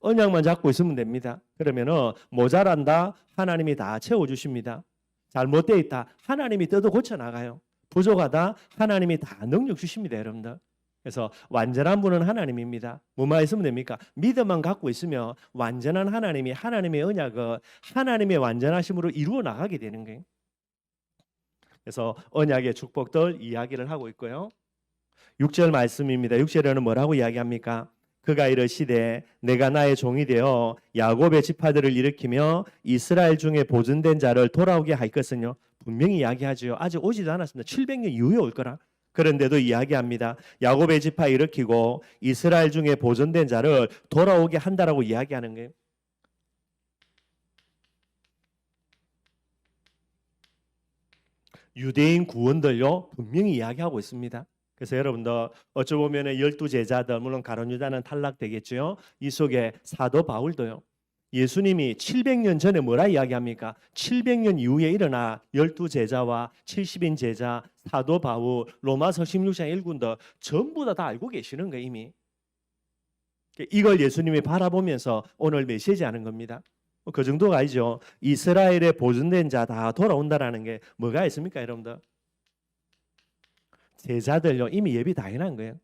A: 언약만 잡고 있으면 됩니다. 그러면은 모자란다, 하나님이 다 채워주십니다. 잘못되어 있다, 하나님이 뜯어 고쳐 나가요. 부족하다, 하나님이 다 능력 주십니다, 여러분들. 그래서 완전한 분은 하나님입니다. 뭐만 있으면 됩니까? 믿음만 갖고 있으면 완전한 하나님이 하나님의 언약을 하나님의 완전하심으로 이루어 나가게 되는 거예요. 그래서 언약의 축복들 이야기를 하고 있고요. 6절 말씀입니다. 6절에는 뭐라고 이야기합니까? 그가 이르시되 내가 나의 종이 되어 야곱의 지파들을 일으키며 이스라엘 중에 보존된 자를 돌아오게 할 것은요. 분명히 이야기하죠. 아직 오지도 않았습니다. 700년 이후에 올 거라. 그런데도 이야기합니다. 야곱의 지파 일으키고 이스라엘 중에 보존된 자를 돌아오게 한다라고 이야기하는 거예요. 유대인 구원들요 분명히 이야기하고 있습니다. 그래서 여러분들 어찌 보면 12제자들 물론 가룟 유다는 탈락되겠죠. 이 속에 사도 바울도요. 예수님이 700년 전에 뭐라 이야기합니까? 700년 이후에 일어나 12제자와 70인 제자, 사도 바울, 로마서 16장 1군도 전부 다 알고 계시는 거예요 이미. 이걸 예수님이 바라보면서 오늘 메시지하는 겁니다. 그 정도가 아니죠. 이스라엘의 보존된 자 다 돌아온다라는 게 뭐가 있습니까, 여러분들? 제자들요 이미 예비 다 해놓은 거예요.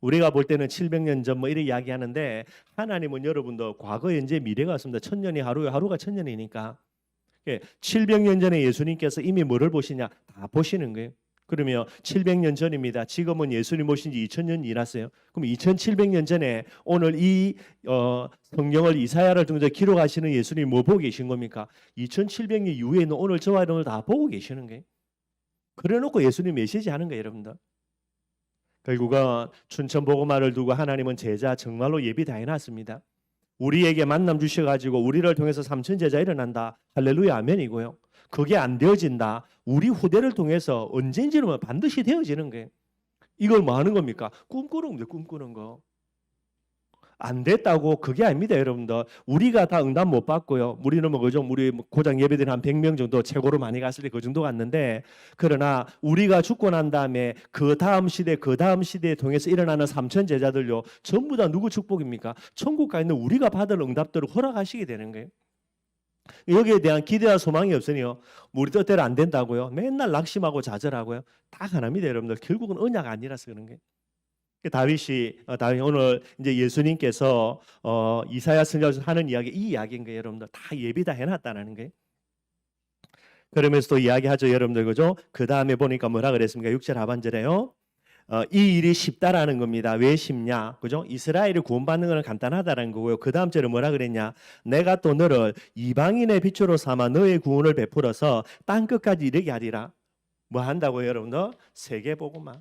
A: 우리가 볼 때는 700년 전 뭐 이렇게 이야기하는데 하나님은 여러분들 과거, 현재, 미래가 없습니다. 1000년이 하루에 하루가 1000년이니까 700년 전에 예수님께서 이미 뭐를 보시냐 다 보시는 거예요. 그러면 700년 전입니다. 지금은 예수님 오신 지 2000년 지났어요. 그럼 2700년 전에 오늘 이 성경을 이사야를 통해서 기록하시는 예수님 뭐 보고 계신 겁니까? 2700년 이후에 있는 오늘 저와 여러분을 다 보고 계시는 거예요. 그래놓고 예수님 메시지 하는 거예요, 여러분들. 결국은 춘천 복음화를 두고 하나님은 제자 정말로 예비 다 해놨습니다. 우리에게 만남 주셔가지고 우리를 통해서 3000 제자 일어난다. 할렐루야 아멘이고요. 그게 안 되어진다. 우리 후대를 통해서 언젠지는 반드시 되어지는 거예요. 이걸 뭐 하는 겁니까? 꿈꾸는 겁니다. 꿈꾸는 거. 안 됐다고 그게 아닙니다, 여러분들. 우리가 다 응답 못 받고요. 우리는 뭐 그죠? 우리 고장 예배드린 한 100명 정도 최고로 많이 갔을 때 그 정도 갔는데 그러나 우리가 죽고 난 다음에 그 다음 시대에 통해서 일어나는 3000 제자들요. 전부 다 누구 축복입니까? 천국 가 있는 우리가 받을 응답들을 허락하시게 되는 거예요. 여기에 대한 기대와 소망이 없으니요. 우리 뜻대로 안 된다고요. 맨날 낙심하고 좌절하고요. 다 하나입니다, 여러분들. 결국은 언약 아니라서 그런 거예요. 다윗이 오늘 이제 예수님께서 이사야 선지자에서 하는 이야기 이 이야기인 거예요, 여러분들. 다 예비 다 해놨다는 거예요. 그러면서 또 이야기하죠, 여러분들, 그죠? 그 다음에 보니까 뭐라 그랬습니까? 6절 하반절에요. 이 일이 쉽다라는 겁니다. 왜 쉽냐? 그죠? 이스라엘이 구원받는 것은 간단하다는 거고요. 그 다음 절에 뭐라 그랬냐? 내가 또 너를 이방인의 빛으로 삼아 너의 구원을 베풀어서 땅 끝까지 이르게 하리라. 뭐 한다고요, 여러분들? 세계 복음화.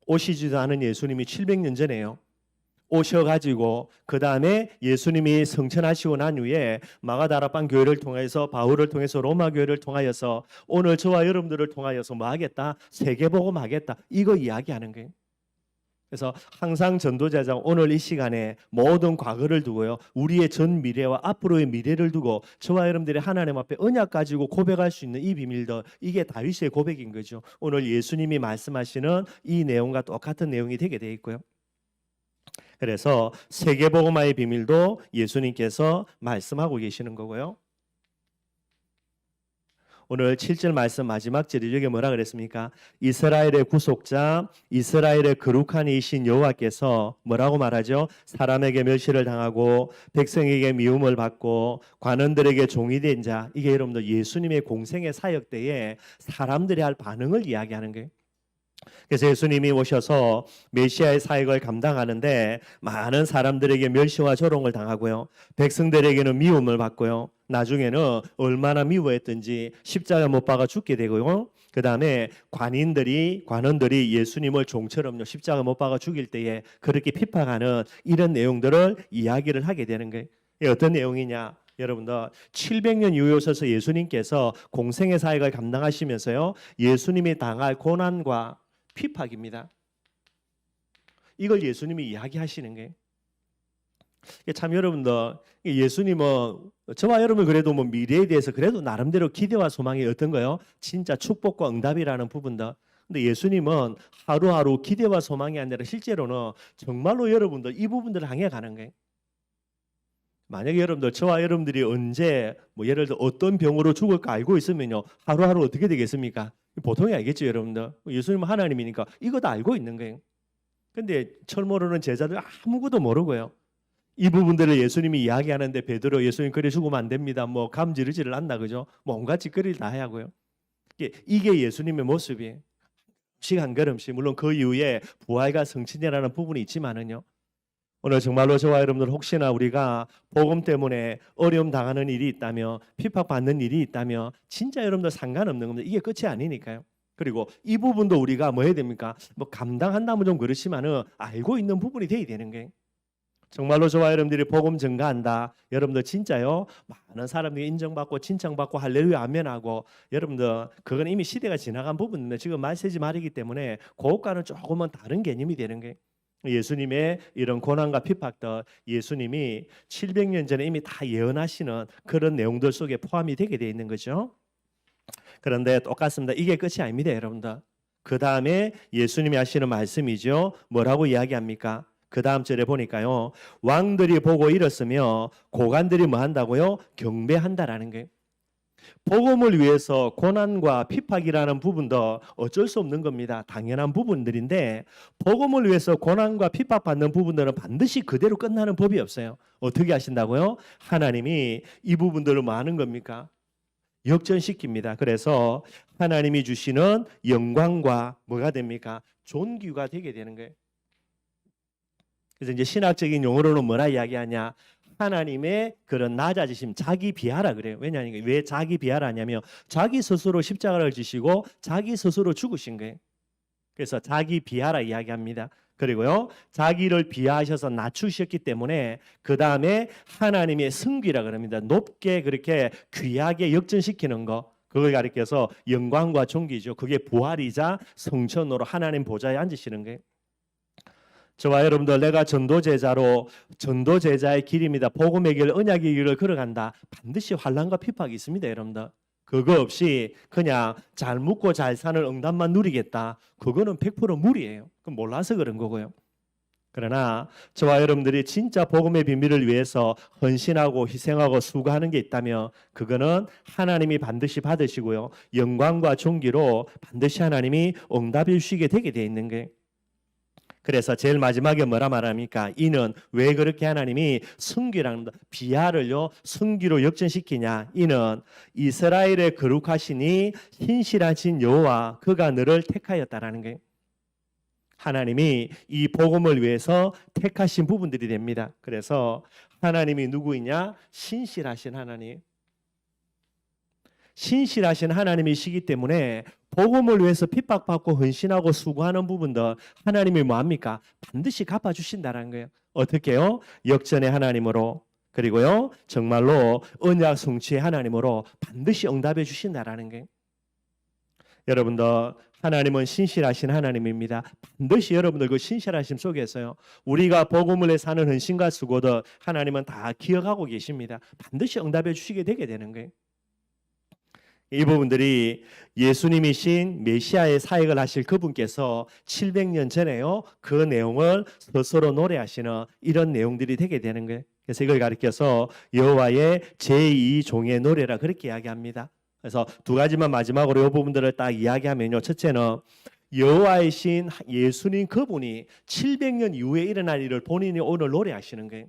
A: 오시지도 않은 예수님이 700년 전에요. 오셔가지고 그 다음에 예수님이 성천하시고 난 후에 마가다락방 교회를 통해서 바울을 통해서 로마 교회를 통하여서 오늘 저와 여러분들을 통하여서 뭐 하겠다? 세계복음 하겠다. 이거 이야기하는 거예요. 그래서 항상 전도자장 오늘 이 시간에 모든 과거를 두고요. 우리의 전 미래와 앞으로의 미래를 두고 저와 여러분들이 하나님 앞에 언약 가지고 고백할 수 있는 이 비밀도 이게 다윗의 고백인 거죠. 오늘 예수님이 말씀하시는 이 내용과 똑같은 내용이 되게 돼 있고요. 그래서 세계복음화의 비밀도 예수님께서 말씀하고 계시는 거고요. 오늘 7절 말씀 마지막 절이 여기 뭐라 그랬습니까? 이스라엘의 구속자, 이스라엘의 거룩한 이신 여호와께서 뭐라고 말하죠? 사람에게 멸시를 당하고 백성에게 미움을 받고 관원들에게 종이 된 자. 이게 여러분들 예수님의 공생의 사역 때에 사람들이 할 반응을 이야기하는 거예요. 그래서 예수님이 오셔서 메시아의 사역을 감당하는데 많은 사람들에게 멸시와 조롱을 당하고요. 백성들에게는 미움을 받고요. 나중에는 얼마나 미워했든지 십자가 못 박아 죽게 되고요. 그 다음에 관원들이 예수님을 종처럼 십자가 못 박아 죽일 때에 그렇게 핍박하는 이런 내용들을 이야기를 하게 되는 거예요. 이게 어떤 내용이냐? 여러분들 700년 이후에 오셔서 예수님께서 공생의 사역을 감당하시면서요. 예수님이 당할 고난과 핍박입니다. 이걸 예수님이 이야기하시는 거예요. 참 여러분들 예수님은 저와 여러분 그래도 뭐 미래에 대해서 그래도 나름대로 기대와 소망이 어떤 거요? 진짜 축복과 응답이라는 부분들. 근데 예수님은 하루하루 기대와 소망이 아니라 실제로는 정말로 여러분들 이 부분들을 향해 가는 거예요. 만약에 여러분들 저와 여러분들이 언제 뭐 예를 들어 어떤 병으로 죽을까 알고 있으면요 하루하루 어떻게 되겠습니까? 보통이 알겠죠 여러분들. 예수님은 하나님이니까 이거 다 알고 있는 거예요. 근데 철 모르는 제자들 아무것도 모르고요. 이 부분들을 예수님이 이야기하는데 베드로 예수님 그래 죽으면 안 됩니다. 뭐 감지르지를 않나 그죠? 뭐 온갖 짓거리를 다 하고요. 이게 예수님의 모습이에요. 한 걸음씩 물론 그 이후에 부활과 성취라는 부분이 있지만은요. 오늘 정말로 저와 여러분들 혹시나 우리가 복음 때문에 어려움 당하는 일이 있다며 핍박받는 일이 있다며 진짜 여러분들 상관없는 겁니다. 이게 끝이 아니니까요. 그리고 이 부분도 우리가 뭐 해야 됩니까? 뭐 감당한다면 좀 그렇지만은 알고 있는 부분이 돼야 되는 거예요. 정말로 저와 여러분들이 복음 전가한다. 여러분들 진짜요. 많은 사람들이 인정받고 칭찬받고 할렐루야 아멘하고 여러분들 그건 이미 시대가 지나간 부분인데 지금 말세지 말이기 때문에 그것과는 조금은 다른 개념이 되는 거예요. 예수님의 이런 고난과 핍박들 예수님이 700년 전에 이미 다 예언하시는 그런 내용들 속에 포함이 되게 되어 있는 거죠. 그런데 똑같습니다. 이게 끝이 아닙니다, 여러분들. 그 다음에 예수님이 하시는 말씀이죠. 뭐라고 이야기합니까? 그 다음 절에 보니까요. 왕들이 보고 일었으며 고관들이 뭐 한다고요? 경배한다라는 거예요. 복음을 위해서 고난과 핍박이라는 부분도 어쩔 수 없는 겁니다. 당연한 부분들인데 복음을 위해서 고난과 핍박받는 부분들은 반드시 그대로 끝나는 법이 없어요. 어떻게 하신다고요? 하나님이 이 부분들을 뭐 하는 겁니까? 역전시킵니다. 그래서 하나님이 주시는 영광과 뭐가 됩니까? 존귀가 되게 되는 거예요. 그래서 이제 신학적인 용어로는 뭐라 이야기하냐? 하나님의 그런 낮아지심, 자기 비하라 그래요. 왜냐하면 왜 자기 비하라냐면 자기 스스로 십자가를 지시고 자기 스스로 죽으신 거예요. 그래서 자기 비하라 이야기합니다. 그리고요 자기를 비하하셔서 낮추셨기 때문에 그 다음에 하나님의 승귀라 그럽니다. 높게 그렇게 귀하게 역전시키는 거. 그걸 가리켜서 영광과 존귀죠. 그게 부활이자 성천으로 하나님 보좌에 앉으시는 거예요. 저와 여러분들 내가 전도제자의 길입니다. 복음의 길, 언약의 길을 걸어간다. 반드시 환난과 핍박이 있습니다, 여러분들. 그거 없이 그냥 잘 묵고 잘 사는 응답만 누리겠다. 그거는 100% 무리예요. 그건 몰라서 그런 거고요. 그러나 저와 여러분들이 진짜 복음의 비밀을 위해서 헌신하고 희생하고 수고하는 게 있다면 그거는 하나님이 반드시 받으시고요. 영광과 존귀로 반드시 하나님이 응답해 주시게 되게 돼 있는 거예요. 그래서 제일 마지막에 뭐라 말합니까? 이는 왜 그렇게 하나님이 승귀라는 비하를요 승귀로 역전시키냐? 이는 이스라엘의 거룩하시니 신실하신 여호와 그가 너를 택하였다라는 거예요. 하나님이 이 복음을 위해서 택하신 부분들이 됩니다. 그래서 하나님이 누구이냐? 신실하신 하나님. 신실하신 하나님이시기 때문에 복음을 위해서 핍박받고 헌신하고 수고하는 부분들 하나님이 뭐합니까? 반드시 갚아주신다는 거예요. 어떻게요? 역전의 하나님으로 그리고요 정말로 언약 성취의 하나님으로 반드시 응답해 주신다라는 거예요. 여러분들 하나님은 신실하신 하나님입니다. 반드시 여러분들 그 신실하심 속에서요 우리가 복음을 위해 사는 헌신과 수고들 하나님은 다 기억하고 계십니다. 반드시 응답해 주시게 되게 되는 거예요. 이 부분들이 예수님이신 메시아의 사역을 하실 그분께서 700년 전에요 그 내용을 스스로 노래하시는 이런 내용들이 되게 되는 거예요. 그래서 이걸 가리켜서 여호와의 제2종의 노래라 그렇게 이야기합니다. 그래서 두 가지만 마지막으로 이 부분들을 딱 이야기하면요. 첫째는 여호와의 신 예수님 그분이 700년 이후에 일어날 일을 본인이 오늘 노래하시는 거예요.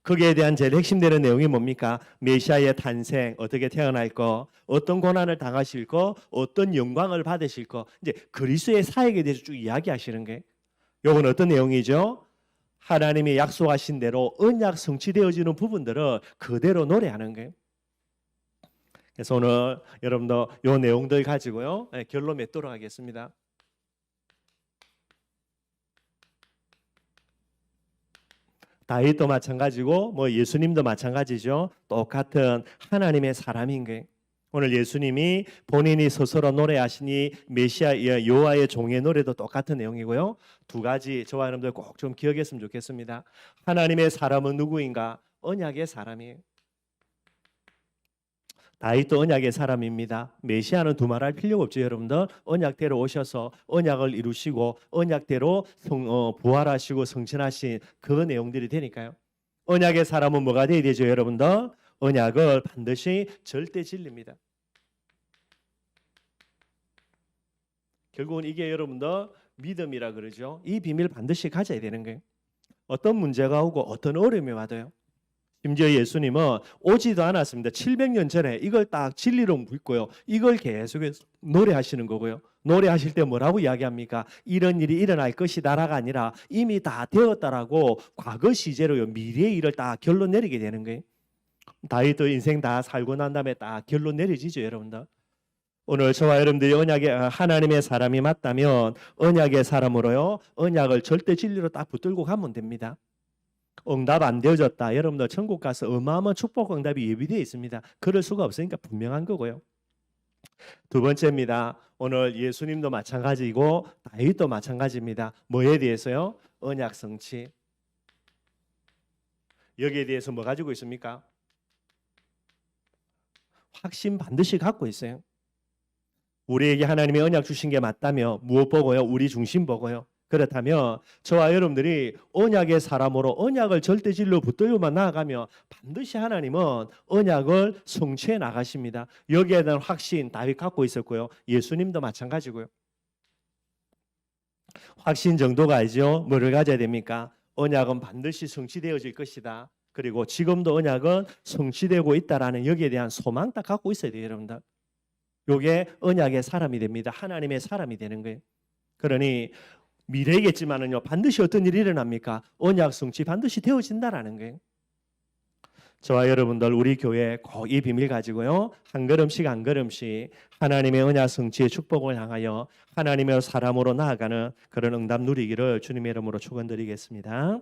A: 거기에 대한 제일 핵심되는 내용이 뭡니까? 메시아의 탄생, 어떻게 태어날 거, 어떤 고난을 당하실 거, 어떤 영광을 받으실 거, 이제 그리스도의 사역에 대해서 쭉 이야기하시는 게, 요건 어떤 내용이죠? 하나님이 약속하신 대로 언약 성취되어지는 부분들을 그대로 노래하는 거예요. 그래서 오늘 여러분도 요 내용들 가지고요, 결론 맺도록 하겠습니다. 다윗도 마찬가지고 뭐 예수님도 마찬가지죠. 똑같은 하나님의 사람인 거예요. 오늘 예수님이 본인이 스스로 노래하시니 메시아 여호와의 종의 노래도 똑같은 내용이고요. 두 가지 저와 여러분들 꼭 좀 기억했으면 좋겠습니다. 하나님의 사람은 누구인가? 언약의 사람이에요. 다윗도 언약의 사람입니다. 메시아는 두말할 필요가 없죠, 여러분들. 언약대로 오셔서 언약을 이루시고 언약대로 부활하시고 성천하신 그 내용들이 되니까요. 언약의 사람은 뭐가 돼야 되죠, 여러분들? 언약을 반드시 절대 진리입니다. 결국은 이게 여러분들 믿음이라 그러죠. 이 비밀 반드시 가져야 되는 거예요. 어떤 문제가 오고 어떤 어려움이 와도요. 심지어 예수님은 오지도 않았습니다. 700년 전에 이걸 딱 진리로 믿고요. 이걸 계속해서 노래하시는 거고요. 노래하실 때 뭐라고 이야기합니까? 이런 일이 일어날 것이다라가 아니라 이미 다 되었다라고 과거 시제로요. 미래의 일을 딱 결론 내리게 되는 거예요. 다윗도 인생 다 살고 난 다음에 딱 결론 내려지죠, 여러분들. 오늘 저와 여러분들이 언약의 하나님의 사람이 맞다면 언약의 사람으로요. 언약을 절대 진리로 딱 붙들고 가면 됩니다. 응답 안 되어졌다. 여러분들 천국 가서 어마어마한 축복 응답이 예비되어 있습니다. 그럴 수가 없으니까 분명한 거고요. 두 번째입니다. 오늘 예수님도 마찬가지고 다윗도 마찬가지입니다. 뭐에 대해서요? 언약 성취. 여기에 대해서 뭐 가지고 있습니까? 확신 반드시 갖고 있어요. 우리에게 하나님의 언약 주신 게 맞다며 무엇 보고요? 우리 중심 보고요. 그렇다면 저와 여러분들이 언약의 사람으로 언약을 절대진리로 붙들고만 나아가면 반드시 하나님은 언약을 성취해 나가십니다. 여기에 대한 확신 다윗 갖고 있었고요. 예수님도 마찬가지고요. 확신 정도가 아니죠. 뭐를 가져야 됩니까? 언약은 반드시 성취되어질 것이다. 그리고 지금도 언약은 성취되고 있다라는 여기에 대한 소망 딱 갖고 있어야 돼요, 여러분들. 이게 언약의 사람이 됩니다. 하나님의 사람이 되는 거예요. 그러니 미래겠지만은요, 반드시 어떤 일이 일어납니까? 언약 성취 반드시 되어진다라는 거예요. 저와 여러분들 우리 교회 꼭 이 비밀 가지고요, 한 걸음씩 한 걸음씩 하나님의 언약 성취의 축복을 향하여 하나님의 사람으로 나아가는 그런 응답 누리기를 주님의 이름으로 축원드리겠습니다.